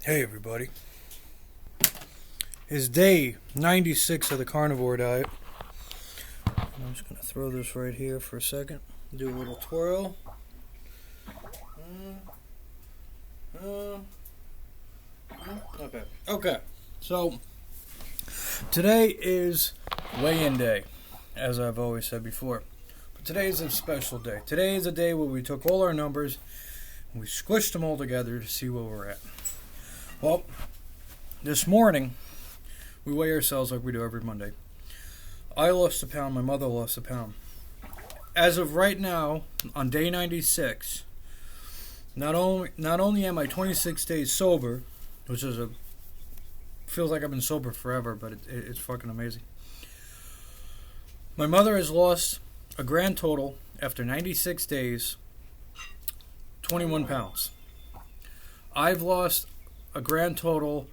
Hey everybody. It's day 96 of the Carnivore Diet. I'm just going to throw this right here for a second. Do a little twirl. Okay. So, today is weigh-in day, as I've always said before. But today is a special day. Today is a day where we took all our numbers and we squished them all together to see where we're at. Well, this morning, we weigh ourselves like we do every Monday. I lost a pound, my mother lost a pound. As of right now, on day 96, not only am I 26 days sober, which feels like I've been sober forever, but it's fucking amazing. My mother has lost a grand total, after 96 days, 21 pounds. I've lost a grand total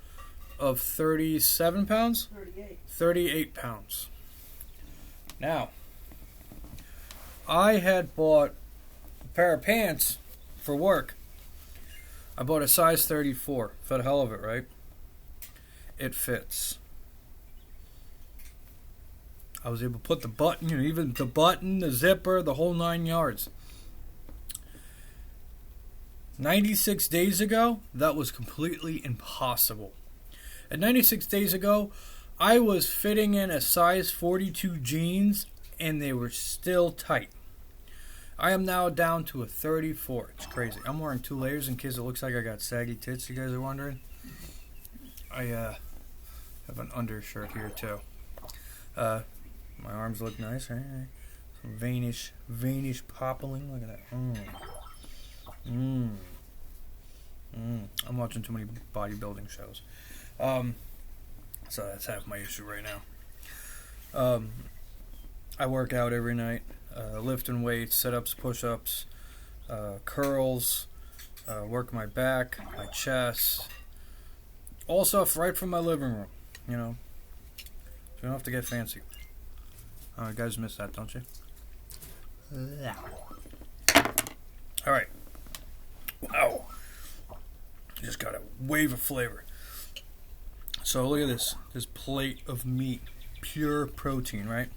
of 37 pounds? 38 pounds. Now, I had bought a pair of pants for work. I bought a size 34 for the hell of it, right? It fits. I was able to put the button, even the button, the zipper, the whole 9 yards. 96 days ago, that was completely impossible. At 96 days ago, I was fitting in a size 42 jeans, and they were still tight. I am now down to a 34. It's crazy. I'm wearing 2 layers in case it looks like I got saggy tits, you guys are wondering. I have an undershirt here, too. My arms look nice, right? Some veinish poppling. Look at that. I'm watching too many bodybuilding shows. So that's half my issue right now. I work out every night, lifting weights, sit-ups, push-ups, curls, work my back, my chest, all stuff right from my living room, So you don't have to get fancy. You guys miss that, don't you? Yeah. All right. Wow. Just got a wave of flavor. So look at this plate of meat, pure protein, right?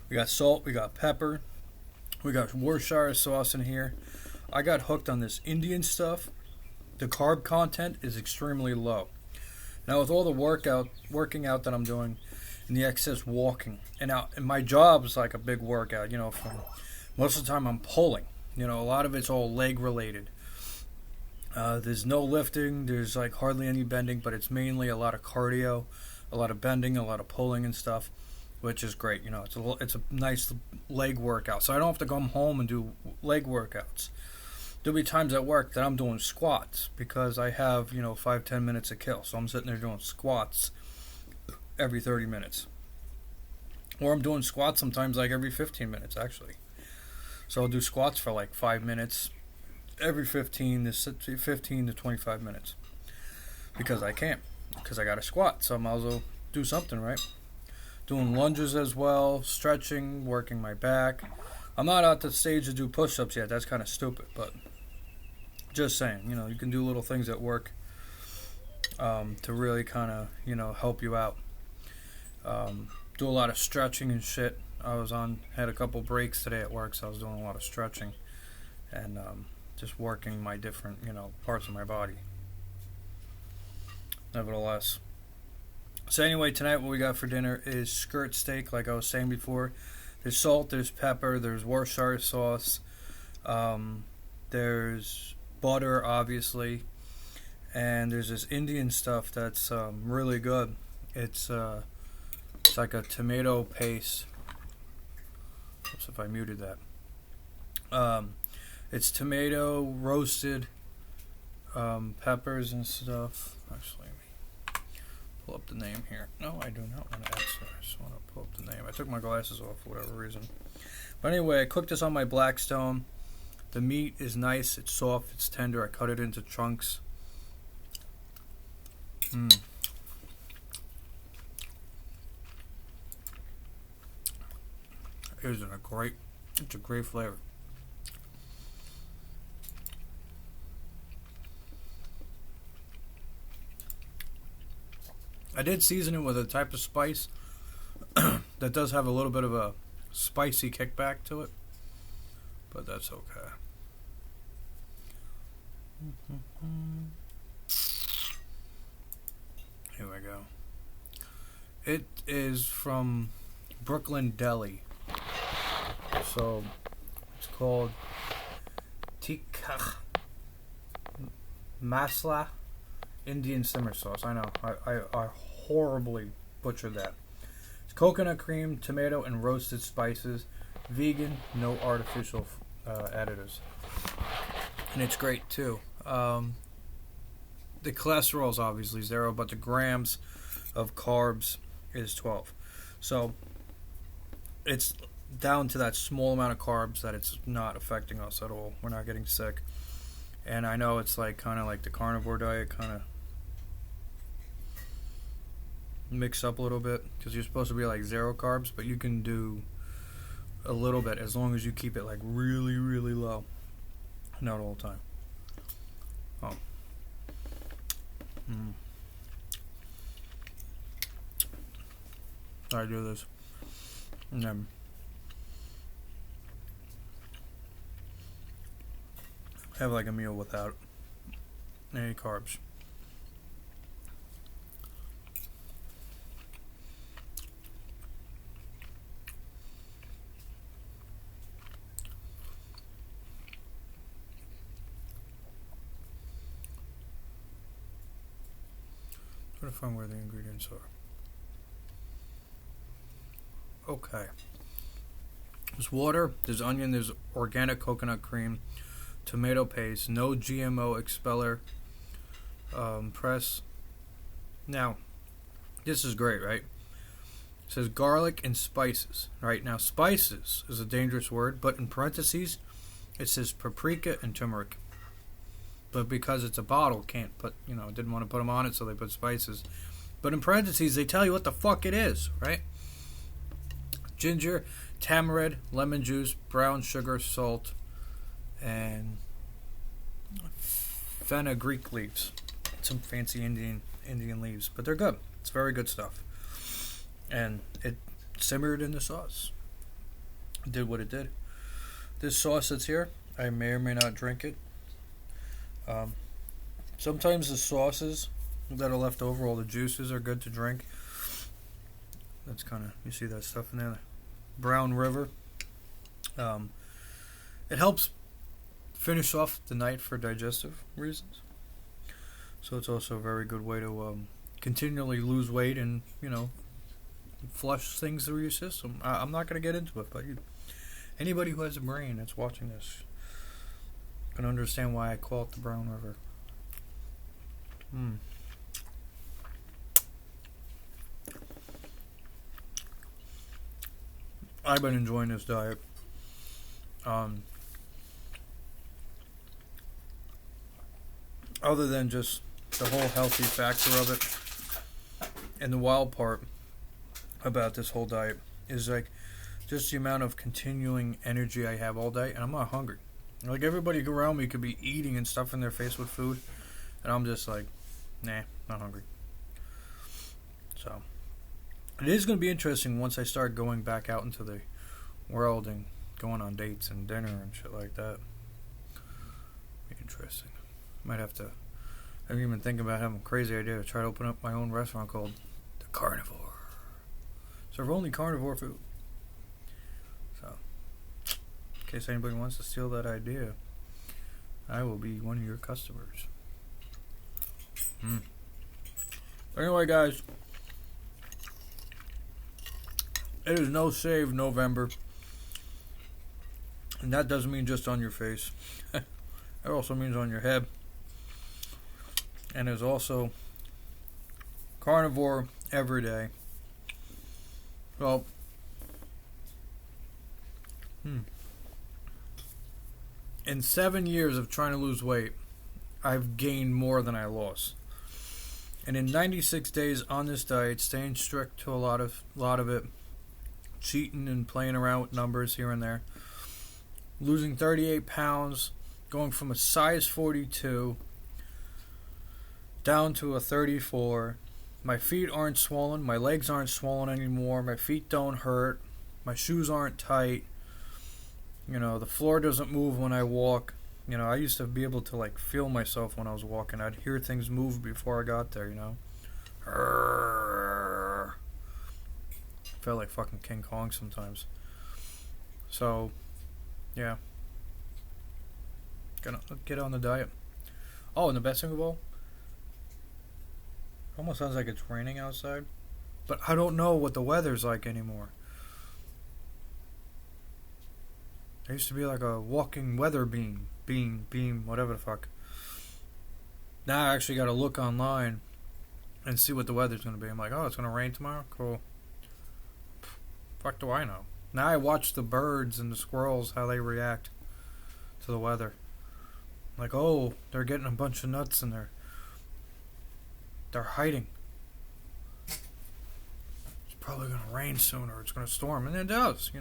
We got salt, we got pepper, we got Worcestershire sauce in here. I got hooked on this Indian stuff. The carb content is extremely low. Now with all the working out that I'm doing, and the excess walking, and my job is like a big workout. From most of the time I'm pulling. A lot of it's all leg related. There's no lifting, there's like hardly any bending, but it's mainly a lot of cardio, a lot of bending, a lot of pulling and stuff, which is great. It's a nice leg workout, so I don't have to come home and do leg workouts. There'll be times at work that I'm doing squats because I have 5-10 minutes to kill, so I'm sitting there doing squats every 30 minutes, or I'm doing squats sometimes like every 15 minutes actually. So I'll do squats for like 5 minutes every 15 to 25 minutes because I can't, because I got to squat, so I might as well do something, right? Doing lunges as well, stretching, working my back. I'm not at the stage to do push-ups yet. That's kind of stupid, but just saying, you can do little things at work to really kind of, help you out. Do a lot of stretching and shit. Had a couple breaks today at work, so I was doing a lot of stretching and just working my different, parts of my body. Nevertheless. So anyway, tonight what we got for dinner is skirt steak, like I was saying before. There's salt, there's pepper, there's Worcestershire sauce, there's butter, obviously, and there's this Indian stuff that's really good. It's like a tomato paste. Oops, if I muted that. It's tomato, roasted peppers and stuff. Actually, let me pull up the name here. No, I do not want to answer. I just want to pull up the name. I took my glasses off for whatever reason. But anyway, I cooked this on my Blackstone. The meat is nice. It's soft. It's tender. I cut it into chunks. It's a great flavor. I did season it with a type of spice that does have a little bit of a spicy kickback to it, but that's okay. Here we go. It is from Brooklyn Deli. So it's called Tikka Masala Indian simmer sauce. I know. I horribly butchered that. It's coconut cream, tomato, and roasted spices. Vegan, no artificial additives. And it's great too. The cholesterol is obviously 0, but the grams of carbs is 12. So it's down to that small amount of carbs that it's not affecting us at all. We're not getting sick. And I know it's like kind of like the carnivore diet, kind of mix up a little bit, because you're supposed to be like 0 carbs, but you can do a little bit as long as you keep it like really, really low. Not all the time. Oh. I do this. And then have like a meal without any carbs. Try to find where the ingredients are. Okay. There's water, there's onion, there's organic coconut cream, tomato paste, no GMO expeller press. Now, this is great, right? It says garlic and spices. Right now, spices is a dangerous word, but in parentheses, it says paprika and turmeric. But because it's a bottle, can't put, didn't want to put them on it, so they put spices. But in parentheses, they tell you what the fuck it is, right? Ginger, tamarind, lemon juice, brown sugar, salt, and fenugreek leaves. Some fancy Indian leaves, but they're good. It's very good stuff. And it simmered in the sauce. It did what it did. This sauce that's here, I may or may not drink it. Sometimes the sauces that are left over, all the juices, are good to drink. That's kind of, you see that stuff in there. Brown River. It helps finish off the night for digestive reasons. So it's also a very good way to continually lose weight and, flush things through your system. I'm not going to get into it, but anybody who has a brain that's watching this can understand why I call it the Brown River. I've been enjoying this diet. Other than just the whole healthy factor of it, and the wild part about this whole diet is like just the amount of continuing energy I have all day, and I'm not hungry. Like, everybody around me could be eating and stuffing their face with food, and I'm just like, nah, not hungry. So it is going to be interesting once I start going back out into the world and going on dates and dinner and shit like that. Be interesting. Might have to. I'm even thinking about having a crazy idea to try to open up my own restaurant called the Carnivore. Serve only carnivore food. So, in case anybody wants to steal that idea, I will be one of your customers. Anyway, guys, it is No Shave November, and that doesn't mean just on your face. It also means on your head. And there's also carnivore every day. Well, in 7 years of trying to lose weight, I've gained more than I lost. And in 96 days on this diet, staying strict to a lot of it, cheating and playing around with numbers here and there, losing 38 pounds, going from a size 42 down to a 34, My feet aren't swollen. My legs aren't swollen anymore. My feet don't hurt. My shoes aren't tight. The floor doesn't move when I walk. I used to be able to, like, feel myself when I was walking. I'd hear things move before I got there, Felt like fucking King Kong sometimes. So, yeah. Gonna get on the diet. Oh, and the best thing of all, almost sounds like it's raining outside, but I don't know what the weather's like anymore. There used to be like a walking weather beam, whatever the fuck. Now I actually got to look online and see what the weather's going to be. I'm like, oh, it's going to rain tomorrow? Cool. Fuck do I know? Now I watch the birds and the squirrels, how they react to the weather. Like, oh, they're getting a bunch of nuts and they're hiding. It's probably going to rain soon or it's going to storm. And it does,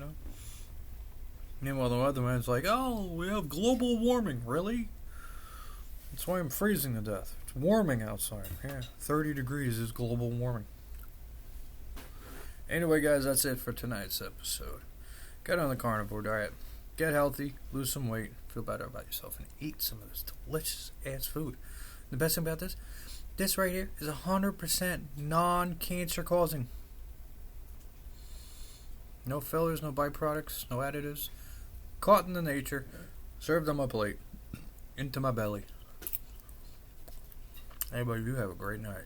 Meanwhile, the weatherman's like, oh, we have global warming. Really? That's why I'm freezing to death. It's warming outside. Yeah, 30 degrees is global warming. Anyway, guys, that's it for tonight's episode. Get on the carnivore diet. Get healthy, lose some weight, feel better about yourself, and eat some of this delicious-ass food. The best thing about this right here is 100% non-cancer causing. No fillers, no byproducts, no additives. Caught in the nature, served on my plate, into my belly. Anybody, you have a great night.